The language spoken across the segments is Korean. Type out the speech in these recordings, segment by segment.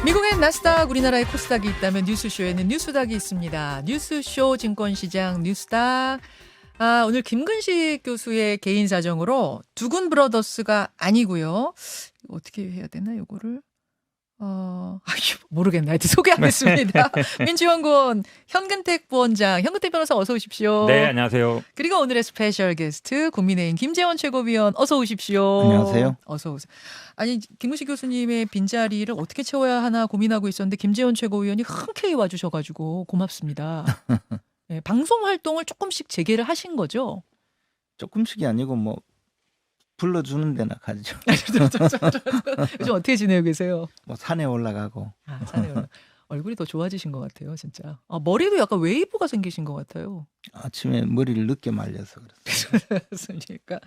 미국엔 나스닥, 우리나라에 코스닥이 있다면 뉴스쇼에는 뉴스닥이 있습니다. 뉴스쇼 증권시장 뉴스닥. 오늘 김근식 교수의 개인 사정으로 두군 브러더스가 아니고요. 어떻게 해야 되나 요거를? 모르겠네. 하여튼 소개하겠습니다. 민주연구원 현근택 부원장, 현근택 변호사 어서 오십시오. 네, 안녕하세요. 그리고 오늘의 스페셜 게스트 국민의힘 김재원 최고위원 어서 오십시오. 안녕하세요. 어서 오세요. 아니 김근식 교수님의 빈자리를 어떻게 채워야 하나 고민하고 있었는데 김재원 최고위원이 흔쾌히 와주셔가지고 고맙습니다. 네, 방송 활동을 조금씩 재개를 하신 거죠? 조금씩이 아니고 뭐 불러주는 데나 가죠. 요즘 어떻게 지내고 계세요? 뭐 산에 올라가고. 산에 얼굴이 더 좋아지신 것 같아요, 진짜. 머리도 약간 웨이브가 생기신 것 같아요. 아침에 머리를 늦게 말려서 그렇습니까?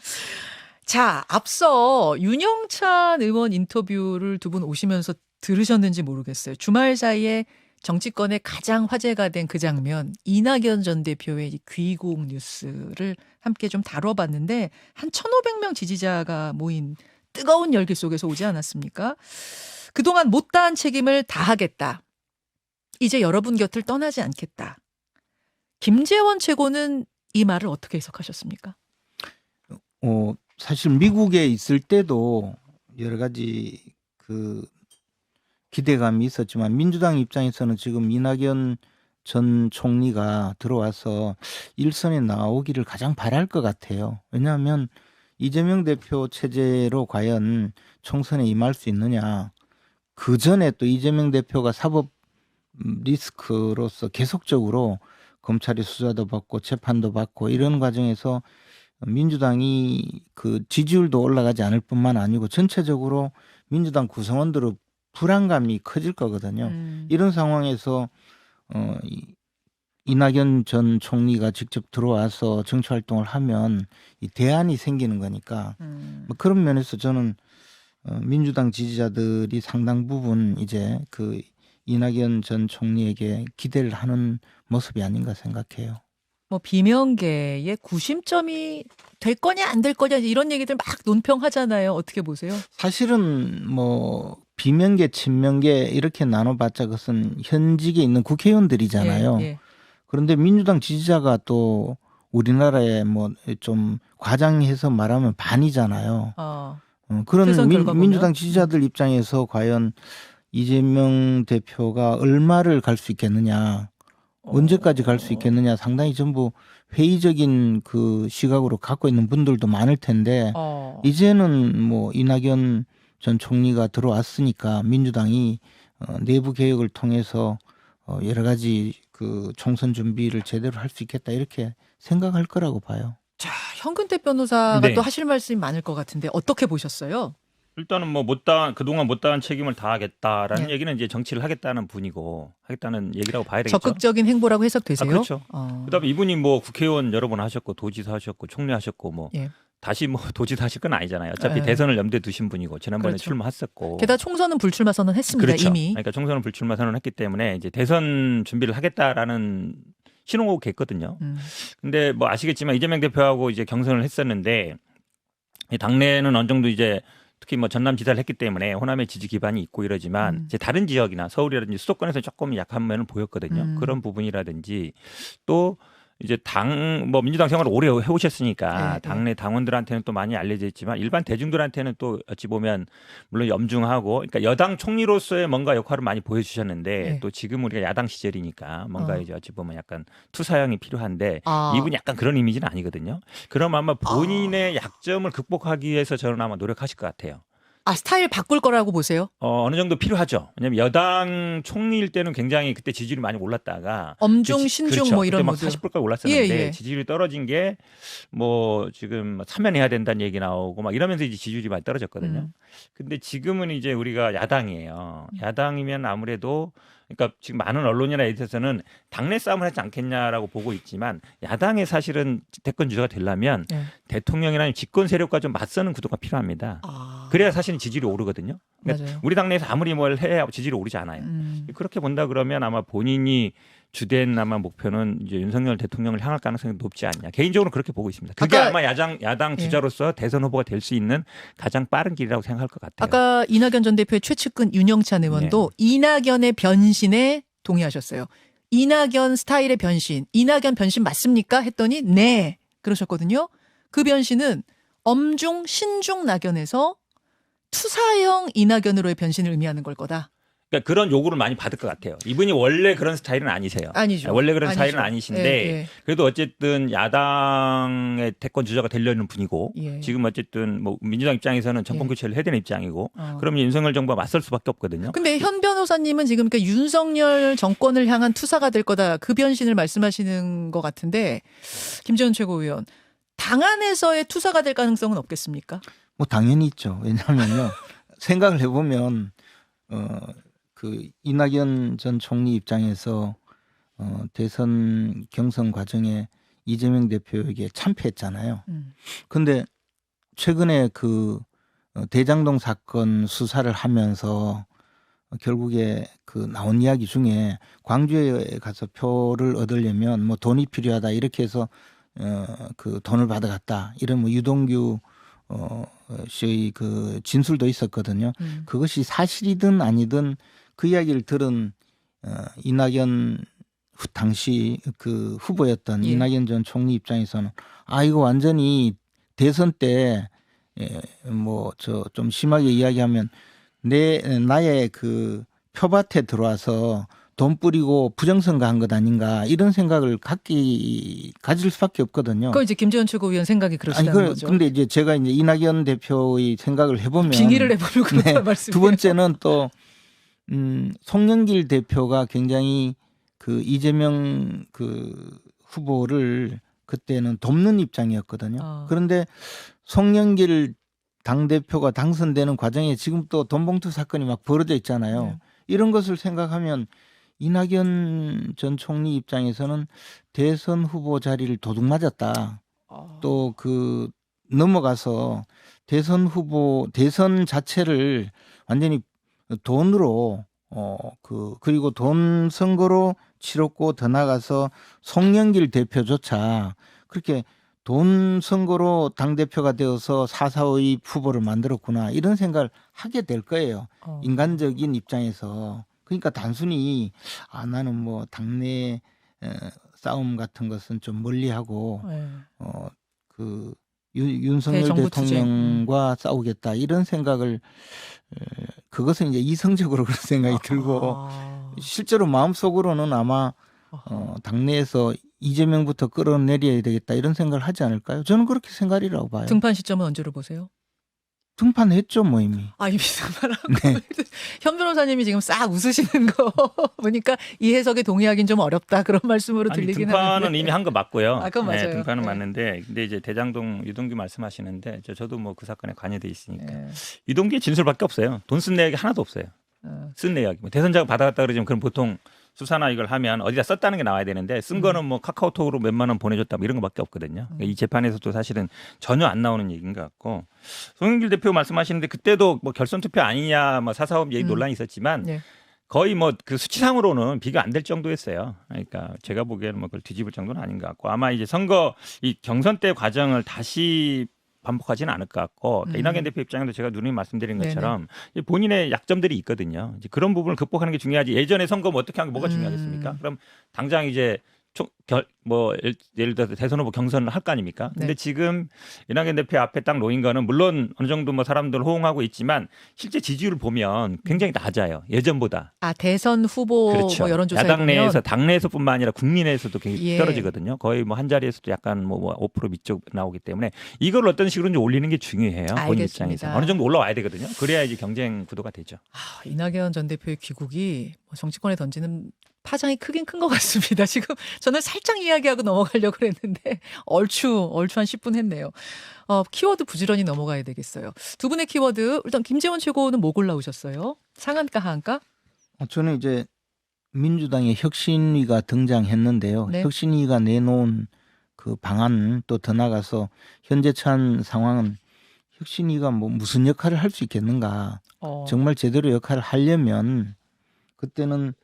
자, 앞서 윤영찬 의원 인터뷰를 두 분 오시면서 들으셨는지 모르겠어요. 주말 사이에 정치권에 가장 화제가 된 그 장면, 이낙연 전 대표의 이 귀국 뉴스를 함께 좀 다뤄봤는데 한 1,500명 지지자가 모인 뜨거운 열기 속에서 오지 않았습니까? 그동안 못다한 책임을 다하겠다. 이제 여러분 곁을 떠나지 않겠다. 김재원 최고는 이 말을 어떻게 해석하셨습니까? 사실 미국에 있을 때도 여러 가지 기대감이 있었지만 민주당 입장에서는 지금 이낙연 전 총리가 들어와서 일선에 나오기를 가장 바랄 것 같아요. 왜냐하면 이재명 대표 체제로 과연 총선에 임할 수 있느냐. 그 전에 또 이재명 대표가 사법 리스크로서 계속적으로 검찰이 수사도 받고 재판도 받고 이런 과정에서 민주당이 그 지지율도 올라가지 않을 뿐만 아니고 전체적으로 민주당 구성원들의 불안감이 커질 거거든요. 이런 상황에서 이낙연 전 총리가 직접 들어와서 정치 활동을 하면 이 대안이 생기는 거니까 뭐 그런 면에서 저는 민주당 지지자들이 상당 부분 이제 그 이낙연 전 총리에게 기대를 하는 모습이 아닌가 생각해요. 뭐 비명계의 구심점이 될 거냐 안 될 거냐 이런 얘기들 막 논평하잖아요. 어떻게 보세요? 사실은 뭐 비명계, 친명계 이렇게 나눠봤자 그것은 현직에 있는 국회의원들이잖아요. 예. 그런데 민주당 지지자가 또 우리나라에 뭐 좀 과장해서 말하면 반이잖아요. 그런 민주당 지지자들 입장에서 과연 이재명 대표가 얼마를 갈 수 있겠느냐, 언제까지 갈 수 있겠느냐 상당히 전부 회의적인 그 시각으로 갖고 있는 분들도 많을 텐데 이제는 뭐 이낙연 전 총리가 들어왔으니까 민주당이 내부 개혁을 통해서 여러 가지 그 총선 준비를 제대로 할 수 있겠다 이렇게 생각할 거라고 봐요. 자, 현근택 변호사가 네. 또 하실 말씀이 많을 것 같은데 어떻게 보셨어요? 일단은 뭐 그동안 못다한 책임을 다하겠다라는 얘기는 이제 정치를 하겠다는 분이고 하겠다는 얘기라고 봐야 되겠죠. 적극적인 행보라고 해석되세요? 그렇죠. 그다음에 이분이 뭐 국회의원 여러 번 하셨고 도지사 하셨고 총리 하셨고 뭐 다시 뭐 도지사 하실 건 아니잖아요. 어차피 대선을 염두에 두신 분이고 지난번에 그렇죠. 출마했었고. 게다가 총선은 불출마 선언했습니다. 그렇죠. 이미. 그러니까 총선은 불출마 선언했기 때문에 이제 대선 준비를 하겠다라는 신호가 겠거든요. 근데 뭐 아시겠지만 이재명 대표하고 이제 경선을 했었는데 당내는 어느 정도 이제 특히 뭐 전남지사를 했기 때문에 호남의 지지 기반이 있고 이러지만 이제 다른 지역이나 서울이라든지 수도권에서 조금 약한 면을 보였거든요. 그런 부분이라든지 또 이제 뭐 민주당 생활을 오래 해오셨으니까 당내 당원들한테는 또 많이 알려져 있지만 일반 대중들한테는 또 어찌 보면 물론 염중하고 그러니까 여당 총리로서의 뭔가 역할을 많이 보여주셨는데 또 지금 우리가 야당 시절이니까 뭔가 이제 어찌 보면 약간 투사형이 필요한데 이분이 약간 그런 이미지는 아니거든요. 그럼 아마 본인의 약점을 극복하기 위해서 저는 아마 노력하실 것 같아요. 스타일 바꿀 거라고 보세요? 어느 정도 필요하죠. 왜냐하면 여당 총리일 때는 굉장히 그때 지지율이 많이 올랐다가 엄중, 신중 그렇죠. 뭐 이런 막 모드. 40%까지 올랐었는데 지지율이 떨어진 게 뭐 지금 사면해야 된다는 얘기 나오고 막 이러면서 이제 지지율이 많이 떨어졌거든요. 근데 지금은 이제 우리가 야당이에요. 야당이면 아무래도 그러니까 지금 많은 언론이나 에디터에서는 당내 싸움을 하지 않겠냐라고 보고 있지만 야당의 사실은 대권 주자가 되려면 대통령이나 집권 세력과 좀 맞서는 구도가 필요합니다. 그래야 사실은 지지율이 오르거든요. 그러니까 우리 당내에서 아무리 뭘 해야 지지율이 오르지 않아요. 그렇게 본다 그러면 아마 본인이 주된 아마 목표는 이제 윤석열 대통령을 향할 가능성이 높지 않냐. 개인적으로 그렇게 보고 있습니다. 그게 아까, 아마 야당 주자로서 대선 후보가 될 수 있는 가장 빠른 길이라고 생각할 것 같아요. 아까 이낙연 전 대표의 최측근 윤영찬 의원도 이낙연의 변신에 동의하셨어요. 이낙연 스타일의 변신, 이낙연 변신 맞습니까? 했더니 네 그러셨거든요. 그 변신은 엄중 신중 낙연에서 투사형 이낙연으로의 변신을 의미하는 걸 거다. 그러니까 그런 요구를 많이 받을 것 같아요. 이분이 원래 그런 스타일은 아니세요. 아니죠. 원래 그런 아니죠. 스타일은 아니신데 예. 그래도 어쨌든 야당의 대권 주자가 되려는 분이고 예. 지금 어쨌든 뭐 민주당 입장에서는 정권 예. 교체를 해야 되는 입장이고 그러면 윤석열 정부가 맞설 수밖에 없거든요. 근데 현 변호사님은 지금 그러니까 윤석열 정권을 향한 투사가 될 거다. 그 변신을 말씀하시는 것 같은데 김재원 최고위원 당 안에서의 투사가 될 가능성은 없겠습니까? 뭐 당연히 있죠. 왜냐하면요. 생각을 해보면 그 이낙연 전 총리 입장에서 대선 경선 과정에 이재명 대표에게 참패했잖아요. 근데 최근에 그 대장동 사건 수사를 하면서 결국에 그 나온 이야기 중에 광주에 가서 표를 얻으려면 뭐 돈이 필요하다 이렇게 해서 그 돈을 받아갔다 이런 뭐 유동규 씨의 그 진술도 있었거든요. 그것이 사실이든 아니든 그 이야기를 들은 이낙연 당시 그 후보였던 이낙연 전 총리 입장에서는 아 이거 완전히 대선 때 뭐 저 좀 심하게 이야기하면 나의 그 표밭에 들어와서 돈 뿌리고 부정선거한 것 아닌가 이런 생각을 가질 수밖에 없거든요. 그거 이제 김재원 최고위원 생각이 그러시다는 거죠. 근데 이제 제가 이제 이낙연 대표의 생각을 해보면 빙의를 해보면 그렇다는 말씀이에요. 두 번째는 또 송영길 대표가 굉장히 그 이재명 그 후보를 그때는 돕는 입장이었거든요. 그런데 송영길 당대표가 당선되는 과정에 지금 또 돈봉투 사건이 막 벌어져 있잖아요. 이런 것을 생각하면 이낙연 전 총리 입장에서는 대선 후보 자리를 도둑 맞았다. 또 그 넘어가서 대선 자체를 완전히 돈으로 그리고 돈 선거로 치렀고 더 나가서 송영길 대표조차 그렇게 돈 선거로 당대표가 되어서 4.4.5의 후보를 만들었구나 이런 생각을 하게 될 거예요. 인간적인 입장에서. 그러니까 단순히 나는 뭐 당내 싸움 같은 것은 좀 멀리하고 그 윤석열 대통령과 싸우겠다 이런 생각을 그것은 이제 이성적으로 그런 생각이 들고 실제로 마음속으로는 아마 당내에서 이재명부터 끌어내려야 되겠다 이런 생각을 하지 않을까요? 저는 그렇게 생각이라고 봐요. 등판 시점은 언제로 보세요? 등판했죠 뭐 이미. 이미 등판하고. 네. 현 변호사님이 지금 싹 웃으시는 거 보니까 이 해석에 동의하기는 좀 어렵다 그런 말씀으로 들리긴 하는데. 등판은 이미 한 거 맞고요. 그건 맞아요. 네, 등판은 맞는데 근데 이제 대장동 유동규 말씀하시는데 저도 뭐 그 사건에 관여돼 있으니까 유동규의 진술밖에 없어요. 돈 쓴 내역이 하나도 없어요. 쓴 내역이 뭐 대선 자금 받아갔다 그러지만 그럼 보통 수사나 이걸 하면 어디다 썼다는 게 나와야 되는데 쓴 거는 뭐 카카오톡으로 몇만 원 보내줬다 뭐 이런 거밖에 없거든요. 그러니까 이 재판에서도 사실은 전혀 안 나오는 얘기인 것 같고 송영길 대표 말씀하시는데 그때도 뭐 결선 투표 아니냐 뭐 4.4.5 얘기 논란이 있었지만 거의 뭐 그 수치상으로는 비가 안 될 정도였어요. 그러니까 제가 보기에는 뭐 그걸 뒤집을 정도는 아닌 것 같고 아마 이제 선거 이 경선 때 과정을 다시 반복하지는 않을 것 같고 이낙연 대표 입장에도 제가 누누이 말씀드린 것처럼 본인의 약점들이 있거든요. 이제 그런 부분을 극복하는 게 중요하지. 예전에 선거 뭐 어떻게 한 게 뭐가 중요하겠습니까? 그럼 당장 이제 뭐 예를 들어서 대선 후보 경선을 할 거 아닙니까? 근데 지금 이낙연 대표 앞에 딱 놓인 거는 물론 어느 정도 뭐 사람들 호응하고 있지만 실제 지지율을 보면 굉장히 낮아요. 예전보다. 대선 후보 그렇죠. 뭐 여론조사에 야당 보면 내에서 당내에서뿐만 아니라 국민에서도 굉장히 떨어지거든요. 거의 뭐 한 자리에서도 약간 뭐 5% 밑쪽 나오기 때문에 이걸 어떤 식으로 좀 올리는 게 중요해요. 본인 입장에서 어느 정도 올라와야 되거든요. 그래야 이제 경쟁 구도가 되죠. 이낙연 전 대표의 귀국이 정치권에 던지는 파장이 크긴 큰 것 같습니다. 지금 저는 살짝 이야기하고 넘어가려고 그랬는데 얼추 한 10분 했네요. 키워드 부지런히 넘어가야 되겠어요. 두 분의 키워드 일단 김재원 최고는 뭐 골라오셨어요? 상한가 하한가? 저는 이제 민주당의 혁신위가 등장했는데요. 혁신위가 내놓은 그 방안 또 더 나가서 현재 처한 상황은 혁신위가 뭐 무슨 역할을 할 수 있겠는가. 정말 제대로 역할을 하려면 그때는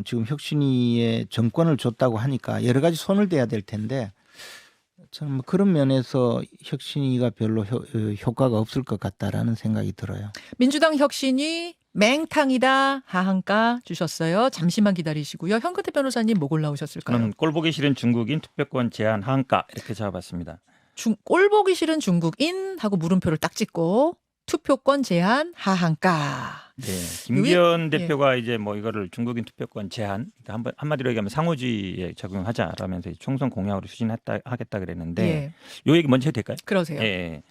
지금 혁신위에 정권을 줬다고 하니까 여러 가지 손을 대야 될 텐데 저는 뭐 그런 면에서 혁신위가 별로 효과가 없을 것 같다라는 생각이 들어요. 민주당 혁신이 맹탕이다 하한가 주셨어요. 잠시만 기다리시고요. 현근태 변호사님 뭐 골라오셨을까요? 저는 꼴 보기 싫은 중국인 투표권 제한 하한가 이렇게 잡아봤습니다. 꼴 보기 싫은 중국인 하고 물음표를 딱 찍고 투표권 제한 하한가. 네, 김기현 예. 대표가 이제 뭐 이거를 중국인 투표권 제한 한마디로 얘기하면 상호주의에 적용하자라면서 총선 공약으로 추진하겠다 그랬는데 예. 요 얘기 먼저 해도 될까요? 그러세요. 예.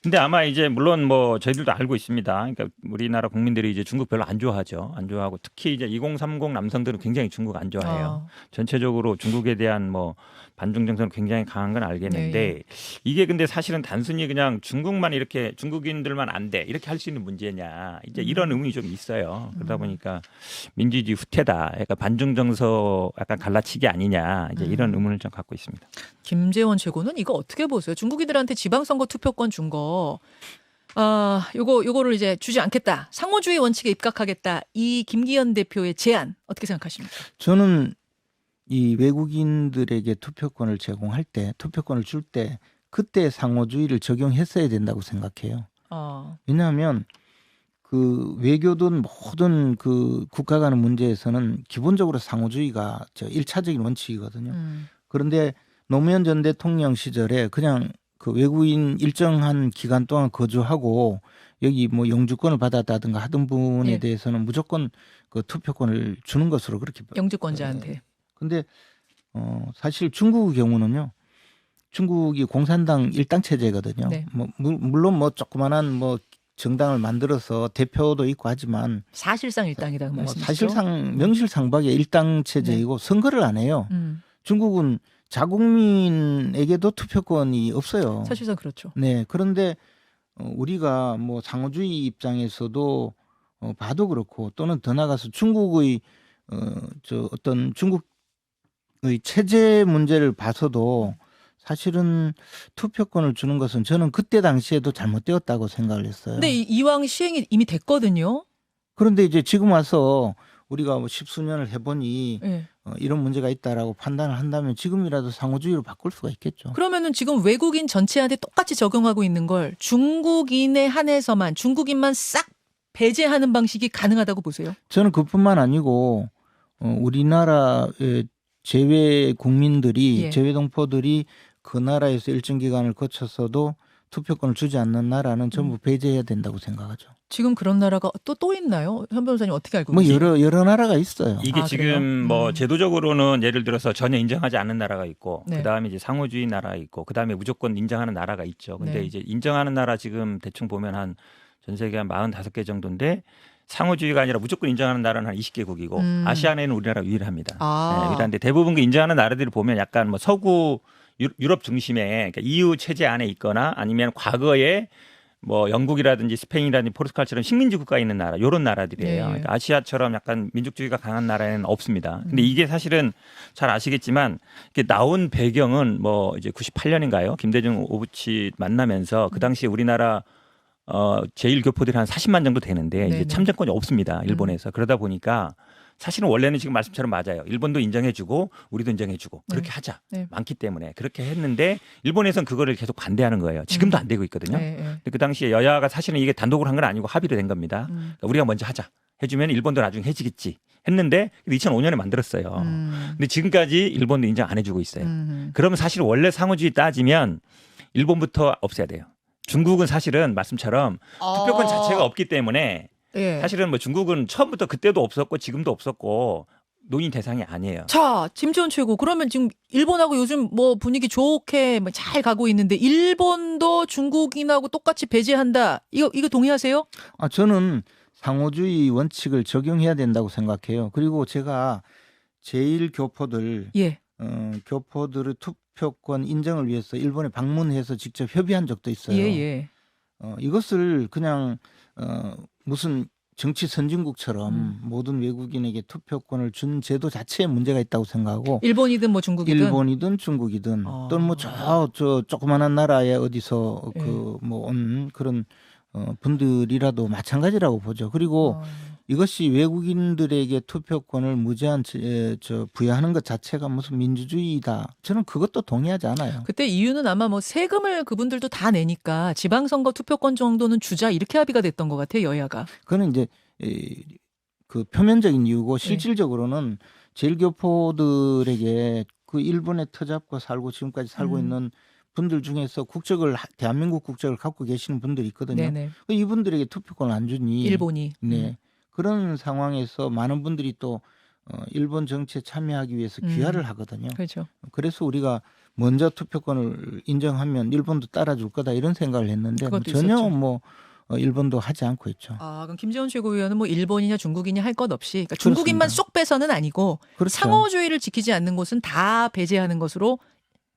근데 아마 이제 물론 뭐 저희들도 알고 있습니다. 그러니까 우리나라 국민들이 이제 중국 별로 안 좋아하죠. 안 좋아하고 특히 이제 2030 남성들은 굉장히 중국 안 좋아해요. 전체적으로 중국에 대한 뭐 반중 정서는 굉장히 강한 건 알겠는데 예. 이게 근데 사실은 단순히 그냥 중국만 이렇게 중국인들만 안 돼 이렇게 할 수 있는 문제냐 이제 이런 의문이 좀 있어요. 그러다 보니까 민주주의 후퇴다, 약간 반중 정서 약간 갈라치기 아니냐 이제 이런 의문을 좀 갖고 있습니다. 김재원 최고는 이거 어떻게 보세요? 중국인들한테 지방선거 투표권 준 거, 요거를 이제 주지 않겠다. 상호주의 원칙에 입각하겠다. 이 김기현 대표의 제안 어떻게 생각하십니까? 저는 이 외국인들에게 투표권을 제공할 때, 투표권을 줄 때 그때 상호주의를 적용했어야 된다고 생각해요. 왜냐하면 그 외교든 모든 그 국가 간의 문제에서는 기본적으로 상호주의가 1차적인 원칙이거든요. 그런데 노무현 전 대통령 시절에 그냥 그 외국인 일정한 기간 동안 거주하고 여기 뭐 영주권을 받았다든가 하던 분에 예. 대해서는 무조건 그 투표권을 주는 것으로 그렇게. 영주권자한테. 근데 사실 중국의 경우는요. 중국이 공산당 일당 체제거든요. 네. 뭐 물론 뭐 조그만한 뭐 정당을 만들어서 대표도 있고 하지만 사실상 일당이다 그 말씀이시죠? 사실상 명실상부하게 일당 체제이고 선거를 안 해요. 중국은 자국민에게도 투표권이 없어요. 사실상 그렇죠. 네. 그런데 우리가 뭐 상호주의 입장에서도 봐도 그렇고 또는 더 나가서 중국의 어떤 중국의 체제 문제를 봐서도 사실은 투표권을 주는 것은 저는 그때 당시에도 잘못되었다고 생각을 했어요. 근데 이왕 시행이 이미 됐거든요. 그런데 이제 지금 와서 우리가 뭐 십수년을 해보니 네. 이런 문제가 있다라고 판단을 한다면 지금이라도 상호주의로 바꿀 수가 있겠죠. 그러면은 지금 외국인 전체한테 똑같이 적용하고 있는 걸 중국인에 한해서만 중국인만 싹 배제하는 방식이 가능하다고 보세요? 저는 그뿐만 아니고 우리나라의 제외 국민들이 예. 제외 동포들이 그 나라에서 일정 기간을 거쳐서도 투표권을 주지 않는 나라는 전부 배제해야 된다고 생각하죠. 지금 그런 나라가 또 있나요? 현 변호사님 어떻게 알고 뭐 계세요? 여러 나라가 있어요. 이게 아, 지금 그래요? 뭐 제도적으로는 예를 들어서 전혀 인정하지 않는 나라가 있고 네. 그다음에 이제 상호주의 나라가 있고 그다음에 무조건 인정하는 나라가 있죠. 근데 네. 이제 인정하는 나라 지금 대충 보면 한 전 세계 한 45개 정도인데 상호주의가 아니라 무조건 인정하는 나라는 한 20개국이고 아시아내는 우리나라가 유일합니다. 네, 유일한데 대부분 그 인정하는 나라들을 보면 약간 뭐 서구 유럽 중심의 그러니까 EU 체제 안에 있거나 아니면 과거에 뭐 영국이라든지 스페인이라든지 포르투갈처럼 식민지 국가에 있는 나라 이런 나라들이에요. 예. 그러니까 아시아처럼 약간 민족주의가 강한 나라에는 없습니다. 근데 이게 사실은 잘 아시겠지만 이게 나온 배경은 뭐 이제 98년인가요? 김대중 오부치 만나면서 그 당시 우리나라 제1교포들이 한 40만 정도 되는데 이제 네네. 참정권이 없습니다. 일본에서. 그러다 보니까 사실은 원래는 지금 말씀처럼 맞아요. 일본도 인정해주고 우리도 인정해주고 그렇게 하자. 네. 많기 때문에 그렇게 했는데 일본에서는 그거를 계속 반대하는 거예요. 지금도 안 되고 있거든요. 네, 네. 근데 그 당시에 여야가 사실은 이게 단독으로 한 건 아니고 합의로 된 겁니다. 그러니까 우리가 먼저 하자. 해주면 일본도 나중에 해지겠지. 했는데 2005년에 만들었어요. 근데 지금까지 일본도 인정 안 해주고 있어요. 그러면 사실 원래 상호주의 따지면 일본부터 없애야 돼요. 중국은 사실은 말씀처럼 투표권 자체가 없기 때문에 예. 사실은 뭐 중국은 처음부터 그때도 없었고 지금도 없었고 논의 대상이 아니에요. 자, 김재원 최고. 그러면 지금 일본하고 요즘 뭐 분위기 좋게 뭐잘 가고 있는데 일본도 중국인하고 똑같이 배제한다. 이거 동의하세요? 저는 상호주의 원칙을 적용해야 된다고 생각해요. 그리고 제가 제1교포들 예. 교포들의 투표권 인정을 위해서 일본에 방문해서 직접 협의한 적도 있어요. 예. 이것을 그냥 무슨 정치 선진국처럼 모든 외국인에게 투표권을 준 제도 자체에 문제가 있다고 생각하고 일본이든 뭐 중국이든 일본이든 중국이든 또는 뭐 저 조그만한 나라에 어디서 그 뭐 온 그런 분들이라도 마찬가지라고 보죠. 그리고 이것이 외국인들에게 투표권을 무제한 부여하는 것 자체가 무슨 민주주의다. 저는 그것도 동의하지 않아요. 그때 이유는 아마 뭐 세금을 그분들도 다 내니까 지방선거 투표권 정도는 주자 이렇게 합의가 됐던 것 같아요. 여야가. 그거는 이제 그 표면적인 이유고 실질적으로는 제일교포들에게 그 일본에 터잡고 살고 지금까지 살고 있는 분들 중에서 대한민국 국적을 갖고 계시는 분들이 있거든요. 네네. 이분들에게 투표권을 안 주니 일본이. 네. 그런 상황에서 많은 분들이 또 일본 정치에 참여하기 위해서 귀화를 하거든요. 그렇죠. 그래서 우리가 먼저 투표권을 인정하면 일본도 따라줄 거다 이런 생각을 했는데 전혀 있었죠. 뭐 일본도 하지 않고 있죠. 아, 그럼 김재원 최고위원은 뭐 일본이냐 중국이냐 할 것 없이 그러니까 중국인만 그렇습니다. 쏙 빼서는 아니고 그렇죠. 상호주의를 지키지 않는 곳은 다 배제하는 것으로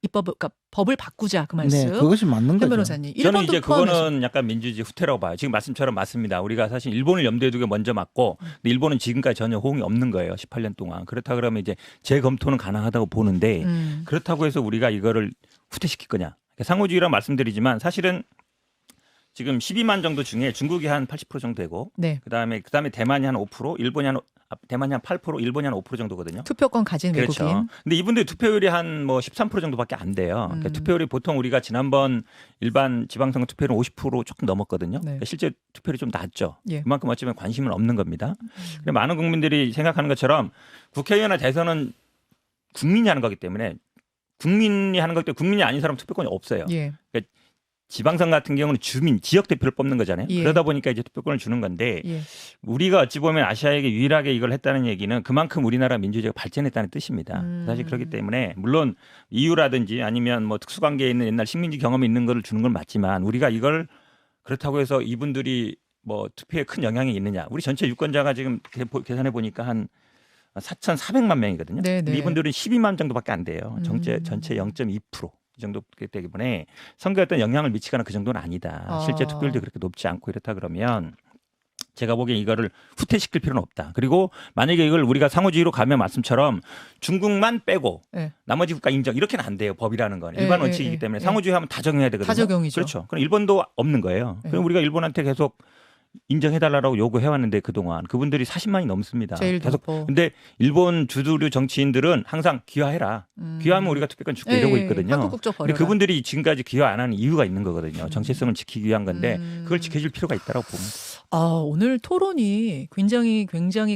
그러니까 법을 바꾸자 그 말씀. 네, 그것이 맞는 현 거죠. 변호사님. 저는 일본도 이제 포함해서. 그거는 약간 민주주의 후퇴라고 봐요. 지금 말씀처럼 맞습니다. 우리가 사실 일본을 염두에 두고 먼저 맞고 근데 일본은 지금까지 전혀 호응이 없는 거예요. 18년 동안. 그렇다 그러면 이제 재검토는 가능하다고 보는데 그렇다고 해서 우리가 이거를 후퇴시킬 거냐. 상호주의라 말씀드리지만 사실은 지금 12만 정도 중에 중국이 한 80% 정도 되고 네. 그다음에 대만이 한 5%, 대만이 한 8%, 일본이 한 5% 정도거든요. 투표권 가진 그렇죠. 외국인. 근데 이분들 투표율이 한 뭐 13% 정도밖에 안 돼요. 그러니까 투표율이 보통 우리가 지난번 일반 지방선거 투표율은 50% 조금 넘었거든요. 네. 그러니까 실제 투표율이 좀 낮죠. 예. 그만큼 어쩌면 관심은 없는 겁니다. 그래서 많은 국민들이 생각하는 것처럼 국회의원이나 대선은 국민이 하는 거기 때문에 국민이 하는 거기 때문에 국민이 아닌 사람 투표권이 없어요. 예. 그러니까 지방선 같은 경우는 주민, 지역 대표를 뽑는 거잖아요. 예. 그러다 보니까 이제 투표권을 주는 건데 예. 우리가 어찌 보면 아시아에게 유일하게 이걸 했다는 얘기는 그만큼 우리나라 민주주의가 발전했다는 뜻입니다. 사실 그렇기 때문에 물론 이유라든지 아니면 뭐 특수관계에 있는 옛날 식민지 경험이 있는 거를 주는 건 맞지만 우리가 이걸 그렇다고 해서 이분들이 뭐 투표에 큰 영향이 있느냐. 우리 전체 유권자가 지금 계산해 보니까 한 4,400만 명이거든요. 네, 근데 네. 이분들은 12만 정도밖에 안 돼요. 전체 0.2%. 이 정도 되기 때문에 선거에 어떤 영향을 미치거나 그 정도는 아니다. 실제 투표율도 그렇게 높지 않고 이렇다 그러면 제가 보기엔 이거를 후퇴시킬 필요는 없다. 그리고 만약에 이걸 우리가 상호주의로 가면 말씀처럼 중국만 빼고 네. 나머지 국가 인정 이렇게는 안 돼요. 법이라는 건 일반 원칙이기 때문에 상호주의 하면 다 적용해야 되거든요. 다 적용이죠. 그렇죠. 그럼 일본도 없는 거예요. 그럼 우리가 일본한테 계속 인정해달라고 요구해왔는데 그동안 그분들이 40만이 넘습니다. 제일 계속. 높고. 근데 일본 주두류 정치인들은 항상 귀화해라. 귀화하면 우리가 투표권 줄게 이러고 있거든요. 한국 국적 근데 버려라. 그분들이 지금까지 귀화 안 하는 이유가 있는 거거든요. 정체성을 지키기 위한 건데 그걸 지켜줄 필요가 있다고 봅니다. 아, 오늘 토론이 굉장히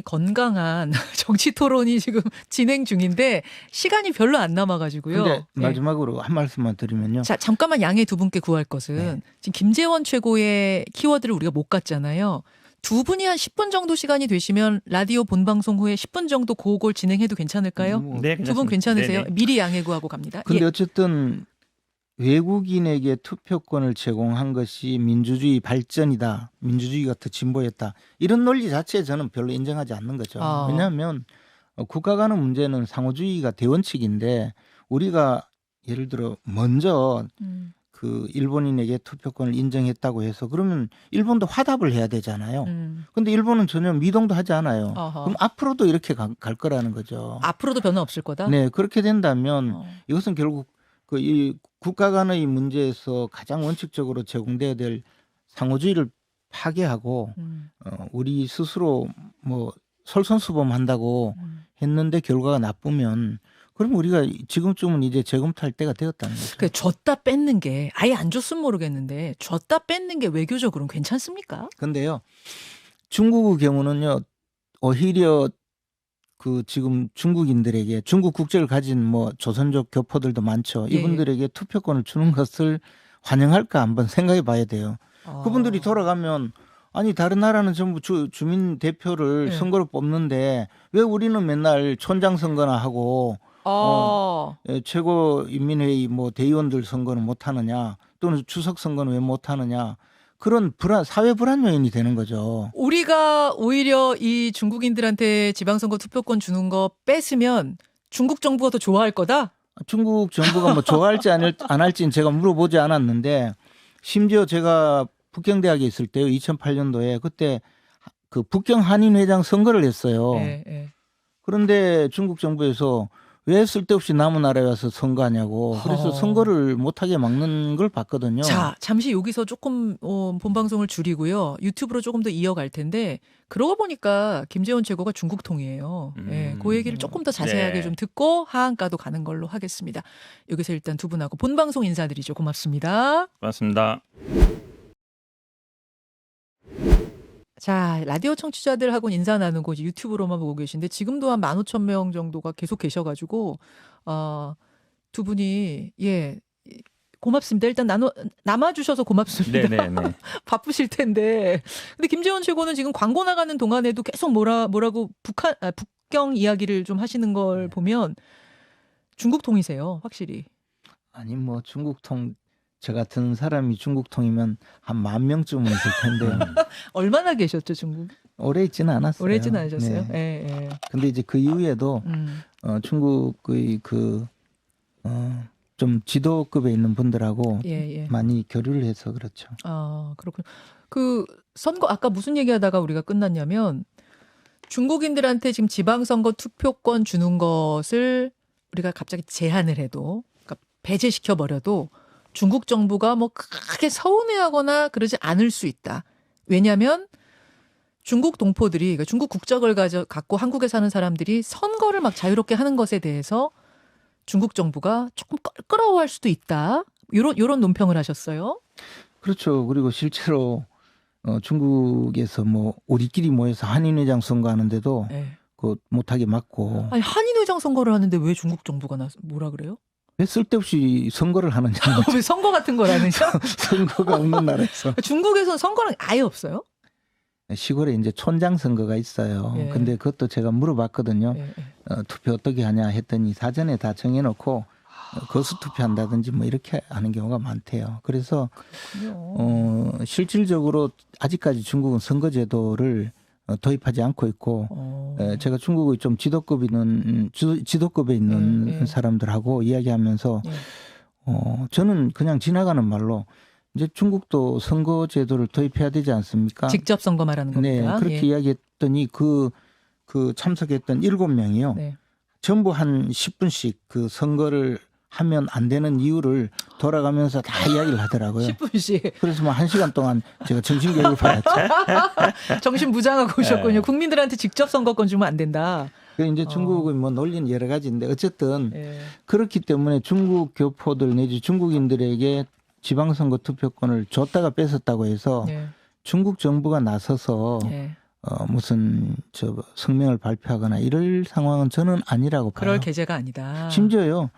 건강한 정치 토론이 지금 진행 중인데 시간이 별로 안 남아가지고요. 근데 마지막으로 한 말씀만 드리면요. 자, 잠깐만 양해 두 분께 구할 것은 지금 김재원 최고의 키워드를 우리가 못 갔잖아요. 두 분이 한 10분 정도 시간이 되시면 라디오 본방송 후에 10분 정도 그걸 진행해도 괜찮을까요? 네, 두 분 괜찮으세요? 네네. 미리 양해 구하고 갑니다. 근데 예. 어쨌든 외국인에게 투표권을 제공한 것이 민주주의 발전이다. 민주주의가 더 진보했다. 이런 논리 자체에 저는 별로 인정하지 않는 거죠. 아. 왜냐하면 국가 간의 문제는 상호주의가 대원칙인데 우리가 예를 들어 먼저 그 일본인에게 투표권을 인정했다고 해서 그러면 일본도 화답을 해야 되잖아요. 근데 일본은 전혀 미동도 하지 않아요. 어허. 그럼 앞으로도 이렇게 갈 거라는 거죠. 앞으로도 변화 없을 거다? 네, 그렇게 된다면 이것은 결국 이 국가 간의 문제에서 가장 원칙적으로 제공돼야 될 상호주의를 파괴하고 우리 스스로 뭐 솔선수범한다고 했는데 결과가 나쁘면 그럼 우리가 지금쯤은 이제 재검토할 때가 되었다는 거죠. 그 줬다 뺏는 게 아예 안 줬으면 모르겠는데 줬다 뺏는 게 외교적으로는 괜찮습니까? 근데요. 중국의 경우는요. 오히려 그 지금 중국인들에게 중국 국적을 가진 뭐 조선족 교포들도 많죠. 예. 이분들에게 투표권을 주는 것을 환영할까 한번 생각해 봐야 돼요. 그분들이 돌아가면 아니 다른 나라는 전부 주민 대표를 네. 선거로 뽑는데 왜 우리는 맨날 촌장 선거나 하고 최고인민회의 뭐 대의원들 선거는 못 하느냐 또는 추석 선거는 왜 못 하느냐 그런 사회 불안 요인이 되는 거죠. 우리가 오히려 이 중국인들한테 지방선거 투표권 주는 거 뺏으면 중국 정부가 더 좋아할 거다? 중국 정부가 뭐 좋아할지 안 할지는 제가 물어보지 않았는데 심지어 제가 북경대학에 있을 때요. 2008년도에 그때 그 북경 한인회장 선거를 했어요. 예, 예. 그런데 중국 정부에서 왜 쓸데없이 남은 나라에 와서 선거하냐고. 그래서 선거를 못하게 막는 걸 봤거든요. 자, 잠시 여기서 조금 본방송을 줄이고요. 유튜브로 조금 더 이어갈 텐데 그러고 보니까 김재원 최고가 중국통이에요. 예, 그 얘기를 조금 더 자세하게 네. 좀 듣고 하한가도 가는 걸로 하겠습니다. 여기서 일단 두 분하고 본방송 인사드리죠. 고맙습니다. 고맙습니다. 자, 라디오 청취자들하고는 인사 나누고 이제 유튜브로만 보고 계신데 지금도 한 15,000명 정도가 계속 계셔가지고 두 분이 예 고맙습니다. 일단 남아주셔서 고맙습니다. 네네네. 바쁘실 텐데. 근데 김재원 최고는 지금 광고 나가는 동안에도 계속 뭐라고 북경 이야기를 좀 하시는 걸 보면 중국통이세요, 확실히. 아니 뭐 중국통 저 같은 사람이 중국통이면 한 10,000명쯤은 있을 텐데 얼마나 계셨죠, 중국? 오래 있지는 않았어요. 오래 있지는 않으셨어요? 네. 예, 예. 근데 이제 그 이후에도 중국의 좀 지도급에 있는 분들하고 예, 예. 많이 교류를 해서 그렇죠. 아, 그렇군요. 그 선거 아까 무슨 얘기하다가 우리가 끝났냐면 중국인들한테 지금 지방선거 투표권 주는 것을 우리가 갑자기 제한을 해도 그러니까 배제시켜 버려도 중국 정부가 뭐 크게 서운해하거나 그러지 않을 수 있다. 왜냐하면 중국 동포들이 그러니까 중국 국적을 갖고 한국에 사는 사람들이 선거를 막 자유롭게 하는 것에 대해서 중국 정부가 조금 껄끄러워할 수도 있다. 요런 논평을 하셨어요. 그렇죠. 그리고 실제로 중국에서 뭐 우리끼리 모여서 한인회장 선거하는데도 네. 그 못하게 막고. 아니 한인회장 선거를 하는데 왜 중국 정부가 뭐라 그래요? 왜 쓸데없이 선거를 하느냐. 왜 선거 같은 걸 하느냐? 선거가 없는 나라에서. 중국에서는 선거는 아예 없어요? 시골에 이제 촌장 선거가 있어요. 예. 근데 그것도 제가 물어봤거든요. 예, 예. 투표 어떻게 하냐 했더니 사전에 다 정해놓고 거수 투표한다든지 뭐 이렇게 하는 경우가 많대요. 그래서 실질적으로 아직까지 중국은 선거제도를 도입하지 않고 있고 제가 중국의 좀 지도급에 있는 사람들하고 이야기하면서 저는 그냥 지나가는 말로 이제 중국도 선거제도를 도입해야 되지 않습니까? 직접 선거 말하는 겁니다. 네, 그렇게 예. 이야기했더니 그 참석했던 7명이요. 네. 전부 한 10분씩 그 선거를 하면 안 되는 이유를 돌아가면서 다 이야기를 하더라고요. 10분씩. 그래서 뭐 1시간 동안 제가 정신교육을 받았죠. 정신 무장하고 오셨군요. 네. 국민들한테 직접 선거권 주면 안 된다. 그 이제 중국의 뭐 논리는 여러 가지인데 어쨌든 예. 그렇기 때문에 중국 교포들 내지 중국인들에게 지방선거 투표권을 줬다가 뺏었다고 해서 예. 중국 정부가 나서서 예. 무슨 성명을 발표하거나 이럴 상황은 저는 아니라고 봐요. 그럴 계제가 아니다. 심지어요.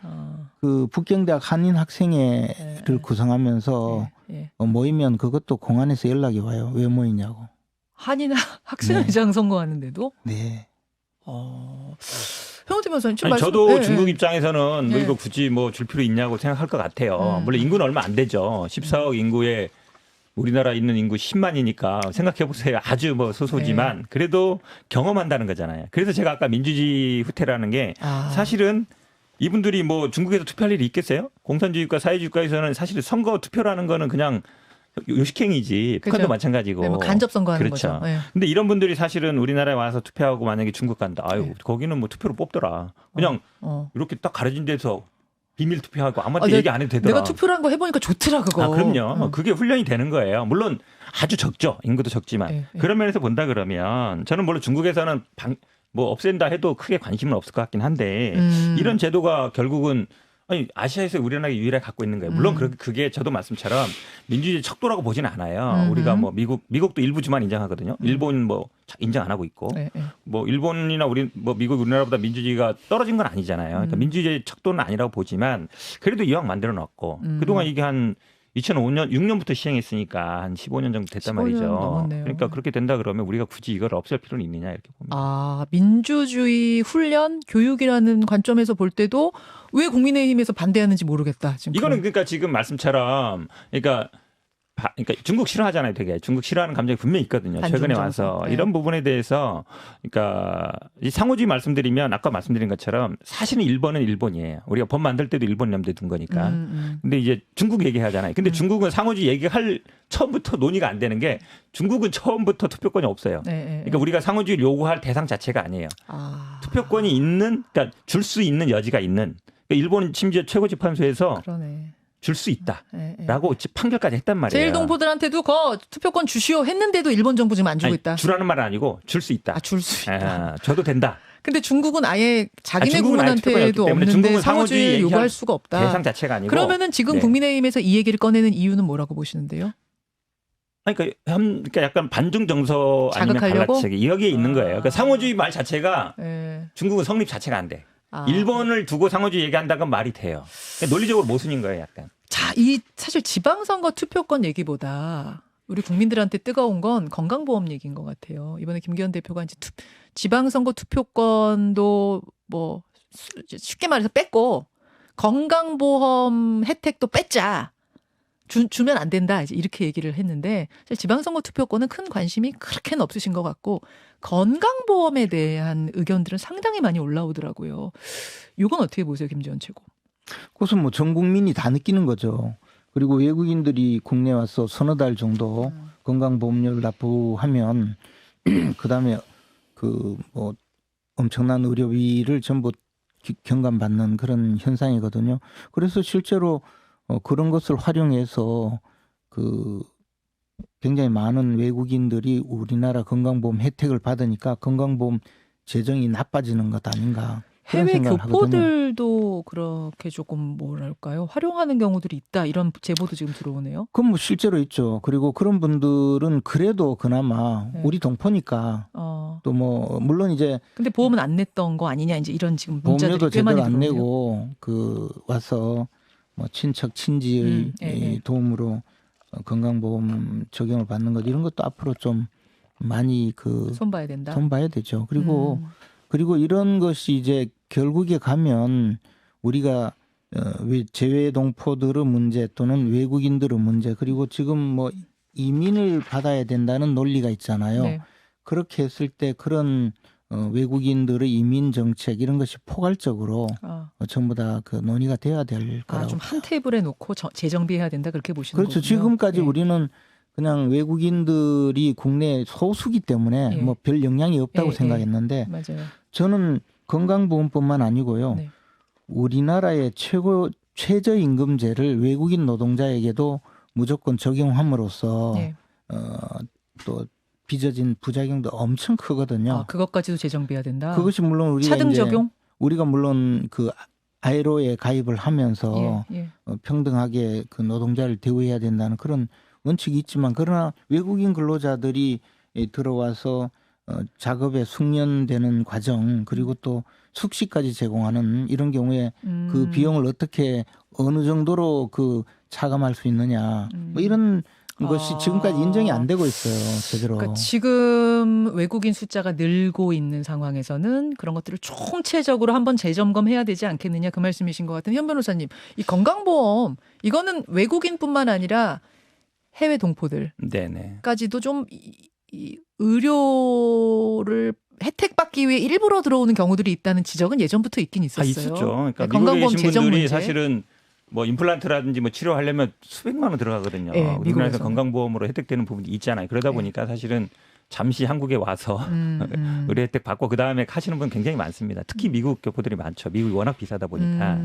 그 북경대학 한인 학생회를 예. 구성하면서 예. 모이면 그것도 공안에서 연락이 와요. 왜 모이냐고. 한인 학생회장 선거하는데도 네. 현호태 변호사님 지금 아니, 말씀. 저도 예, 중국 예. 입장에서는 뭐 예. 이거 굳이 뭐 줄 필요 있냐고 생각할 것 같아요. 물론 인구는 얼마 안 되죠. 14억 인구에 우리나라 있는 인구 10만이니까 생각해 보세요. 아주 뭐 소소지만 그래도 경험한다는 거잖아요. 그래서 제가 아까 민주주의 후퇴라는 게 사실은 이분들이 뭐 중국에서 투표할 일이 있겠어요? 공산주의과 사회주의과에서는 사실 선거 투표라는 거는 그냥 요식행위지. 북한도 그렇죠. 마찬가지고. 네, 뭐 간접 선거하는 그렇죠. 거죠. 예. 근데 이런 분들이 사실은 우리나라에 와서 투표하고 만약에 중국 간다. 아유, 거기는 뭐 투표로 뽑더라. 그냥 이렇게 딱 가려진 데서 비밀 투표하고 아무한테 얘기 안 해도 되더라. 내가 투표를 한 거 해보니까 좋더라 그거. 아, 그럼요. 그게 훈련이 되는 거예요. 물론 아주 적죠. 인구도 적지만. 그런 면에서 본다 그러면 저는 물론 중국에서는 뭐 없앤다 해도 크게 관심은 없을 것 같긴 한데 이런 제도가 결국은 아니 아시아에서 우리나라가 유일하게 갖고 있는 거예요. 물론 그게 저도 말씀처럼 민주주의 척도라고 보지는 않아요. 우리가 뭐 미국도 일부지만 인정하거든요. 일본 뭐 인정 안 하고 있고 뭐 일본이나 미국 우리나라보다 민주주의가 떨어진 건 아니잖아요. 그러니까 민주주의 척도는 아니라고 보지만 그래도 이왕 만들어 놨고 그동안 이게 한 2005년 6년부터 시행했으니까 한 15년 정도 됐단 15년 말이죠. 넘었네요. 그러니까 그렇게 된다 그러면 우리가 굳이 이걸 없앨 필요는 있느냐 이렇게 봅니다. 아, 민주주의 훈련 교육이라는 관점에서 볼 때도 왜 국민의힘에서 반대하는지 모르겠다. 지금 이거는 그러니까 지금 말씀처럼 그러니까 그러니까 중국 싫어하잖아요, 되게. 중국 싫어하는 감정이 분명히 있거든요. 최근에 와서 네. 이런 부분에 대해서 그러니까 이 상호주의 말씀드리면 아까 말씀드린 것처럼 사실은 일본은 일본이에요. 우리가 법 만들 때도 일본 염두에 둔 거니까. 근데 이제 중국 얘기하잖아요. 근데 중국은 상호주의 얘기할 처음부터 논의가 안 되는 게 중국은 처음부터 투표권이 없어요. 그러니까 우리가 상호주의를 요구할 대상 자체가 아니에요. 투표권이 있는, 그러니까 줄 수 있는 여지가 있는. 그러니까 일본은 심지어 최고재판소에서 줄 수 있다라고 판결까지 했단 말이에요. 제1동포들한테도 투표권 주시오 했는데도 일본 정부 지금 안 주고 있다. 주라는 말은 아니고 줄 수 있다. 줄 수 있다. 줘도 된다. 근데 중국은 아예 자기네 국민한테도 없는데 상호주의 요구할 수가 없다. 대상 자체가 아니고. 그러면은 지금 국민의힘에서 이 얘기를 꺼내는 이유는 뭐라고 보시는데요? 그러니까 약간 반중 정서 아니면 갈라치기 여기에 있는 거예요. 그러니까 상호주의 말 자체가 중국은 성립 자체가 안 돼. 일본을 두고 상호주의 얘기한다는 건 말이 돼요. 그러니까 논리적으로 모순인 거예요, 약간. 자, 이 사실 지방선거 투표권 얘기보다 우리 국민들한테 뜨거운 건 건강보험 얘기인 것 같아요. 이번에 김기현 대표가 이제 지방선거 투표권도 뭐 쉽게 말해서 뺐고 건강보험 혜택도 뺐자. 주면 안 된다. 이제 이렇게 얘기를 했는데 사실 지방선거 투표권은 큰 관심이 그렇게는 없으신 것 같고 건강보험에 대한 의견들은 상당히 많이 올라오더라고요. 이건 어떻게 보세요, 김지원 최고? 그것은 뭐 전 국민이 다 느끼는 거죠. 그리고 외국인들이 국내에 와서 서너 달 정도 건강보험료를 납부하면 그다음에 그 뭐 엄청난 의료비를 전부 경감받는 그런 현상이거든요. 그래서 실제로 그런 것을 활용해서 그 굉장히 많은 외국인들이 우리나라 건강보험 혜택을 받으니까 건강보험 재정이 나빠지는 것 아닌가. 해외 교포들도 그렇게 조금 뭐랄까요? 활용하는 경우들이 있다. 이런 제보도 지금 들어오네요. 그건 뭐 실제로 있죠. 그리고 그런 분들은 그래도 그나마 우리 동포니까 또 뭐 물론 이제 근데 보험은 안 냈던 거 아니냐 이제 이런 지금 문자들이 보험료도 꽤 많이 제대로 안 들어오네요. 내고 그 와서 뭐 친척 친지의 도움으로 건강보험 적용을 받는 것 이런 것도 앞으로 좀 많이 손봐야 된다. 손봐야 되죠. 그리고 이런 것이 이제 결국에 가면 우리가 재외동포들의 문제 또는 외국인들의 문제 그리고 지금 뭐 이민을 받아야 된다는 논리가 있잖아요. 네. 그렇게 했을 때 그런 외국인들의 이민 정책 이런 것이 포괄적으로 전부 다 그 논의가 돼야 될 거라고. 좀 한 테이블에 놓고 재정비해야 된다 그렇게 보시는 그렇죠. 거군요. 지금까지 우리는 그냥 외국인들이 국내 소수기 때문에 뭐 별 영향이 없다고 생각했는데 맞아요. 저는 건강보험뿐만 아니고요. 우리나라의 최저임금제를 외국인 노동자에게도 무조건 적용함으로써 또 빚어진 부작용도 엄청 크거든요. 그것까지도 재정비해야 된다. 그것이 물론 우리가 차등 적용? 우리가 물론 그 ILO에 가입을 하면서 평등하게 그 노동자를 대우해야 된다는 그런 원칙이 있지만 그러나 외국인 근로자들이 들어와서 작업에 숙련되는 과정 그리고 또 숙식까지 제공하는 이런 경우에 그 비용을 어떻게 어느 정도로 그 차감할 수 있느냐 뭐 이런 것이 지금까지 인정이 안 되고 있어요. 제대로. 그러니까 지금 외국인 숫자가 늘고 있는 상황에서는 그런 것들을 총체적으로 한번 재점검해야 되지 않겠느냐 그 말씀이신 것 같은데 현 변호사님 이 건강보험 이거는 외국인뿐만 아니라 해외 동포들까지도 좀 이 의료를 혜택받기 위해 일부러 들어오는 경우들이 있다는 지적은 예전부터 있긴 있었어요. 있었죠. 그러니까 건강보험 미국에 계신 재정 분들이 문제. 사실은 뭐 임플란트라든지 뭐 치료하려면 수백만 원 들어가거든요. 우리나라에서 건강보험으로 혜택되는 부분이 있잖아요. 그러다 보니까 사실은 잠시 한국에 와서 의료 혜택 받고 그다음에 하시는 분 굉장히 많습니다. 특히 미국 교포들이 많죠. 미국이 워낙 비싸다 보니까.